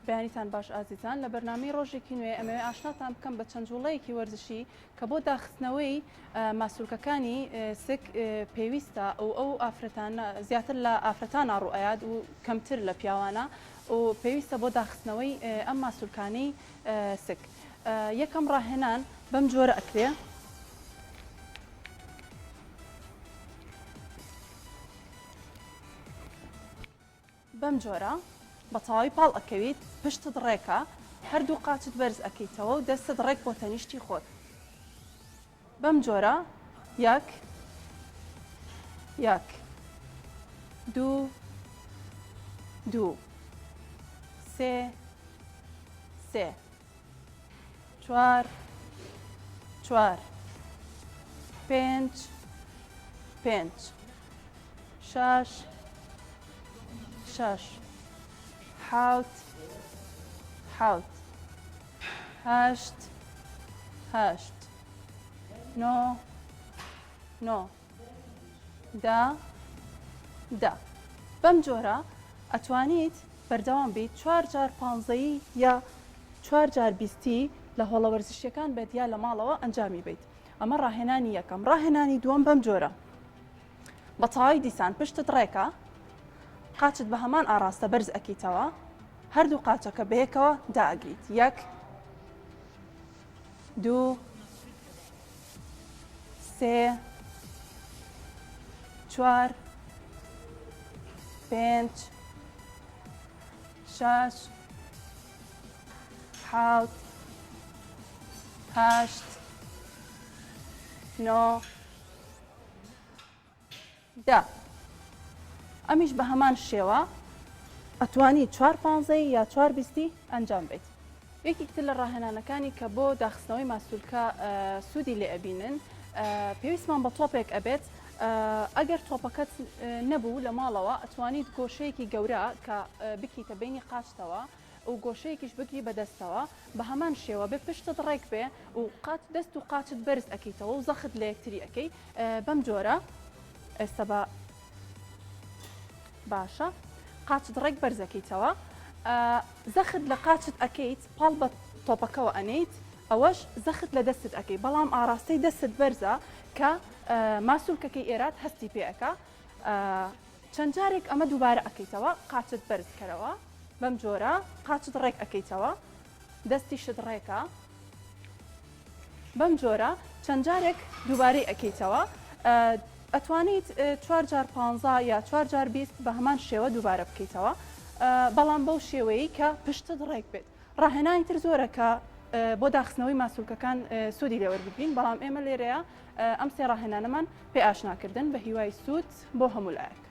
بەیانیتان باش ئازیزان لە بەرنامەی ڕۆژێکی نوێ ئەمەوێ ئاشناتان بکەم بە چەند جوڵەیەکی وەرزشی کە بۆ داخستنەوەی ماسوولکەکانی سک پێویستە ئەو ئافرەتانە زیاتر لە ئافرەتانە ڕوئەیاد و کەمتر لە پیاوانە و پێویستە بۆ داخستنەوەی ئەم ماسوولکانەی سک. یەکەم ڕاهێنان بەم جۆرە ئەکرێ. بەم جۆرە بە تەواوی پاڵ ئەکەویت، پشتت ڕێکە، هەردوو قاچت بەرز ئەکەیتەوە و دەستت ڕێک بۆ تەنیشتی خۆت. بەم جۆرە یەک، یەک، دوو، دوو، سێ، سێ، چوار، چوار، پێنج، پێنج، شەش، شەش، حوت، حوت، هەشت، هەشت، نۆ، نۆ، دە، دە. بەم جۆرە ئەتوانیت بەردەوام بیت 4 جار 15 یا 4 جار 20 لە هۆڵە وەرزشیەکان بێت یا لە ماڵەوە ئەنجامی بیت. ئەمە ڕاهێنانی یەکەم. ڕاهێنانی دووەم بەم جۆرە. بە تەواوی دیسان پشتت ڕێکە، قاچت بە هەمان ئاراستە بەرز ئەکەیتەوە، هەردوو قاچەکە بەیەکەوە دائەگریت. یەک، دوو، سێ، چوار، پێنج، شەش، حوت، هەشت، نۆ، دە. ئەمیش بە هەمان شێوە ئەتوانی 4 15 یا 4 20 ئەنجام بیت. یەکێکتر لە ڕاهێنانەکانی کە بۆ داخستنەوەی ماسوولکە سوودی لێ ئەبینن، پێویستمان بە تۆپێک ئەبێت. ئەگەر تۆپەکەت نەبوو لە ماڵەوە ئەتوانیت گۆشەیەکی گەورە کە بکیتە بینی قاچتەوە و گۆشەیەکیش بگری بەدەستەوە، بە هەمان شێوە بێ پشتت ڕێک بێ و دەست و قاچت بەرز ئەکەیتەوە و زەخت لە یەکتری ئەەکەی. بەم جۆرە ئێستا باشە قاچت ڕێک بەرزەکەیتەوە، زەخت لە قاچت ئەەکەیت، پاڵ بە تۆپەکەەوە ئەنیت، ئەوەش زەخت لە دەستت ئەەکەی، بەڵام ئاراستەی دەستت بەرزە کە ماسوولکەکەی ئێرات هەستی پێەکە. چەند جارێک ئەمە دووبارە ئەەکەیتەوە، قاچت بەرزکەرەوە، بەم جۆرە قاچت ڕێک ئەەکەیتەوە، دەستیشت ڕێکە، بەم جۆرە چەند جارێک دووبارەی ئەەکەیتەوە. ئەتوانیت 4 جار 15 یا 4 جار 20 بە هەمان شێوە دووبارە بکەیتەوە، بەڵام بەو شێوەیە کە پشتت ڕێک بێت. ڕاهێنانی تر زۆرە کە بۆ داخستنەوەی ماسوولکەکان سوودی لێوەربگرین، بەڵام ئێمە لێرەیە ئەم سێ ڕاهێنانەمان پێ ئاشناکردن بە هیوای سوود بۆ هەموو لایەک.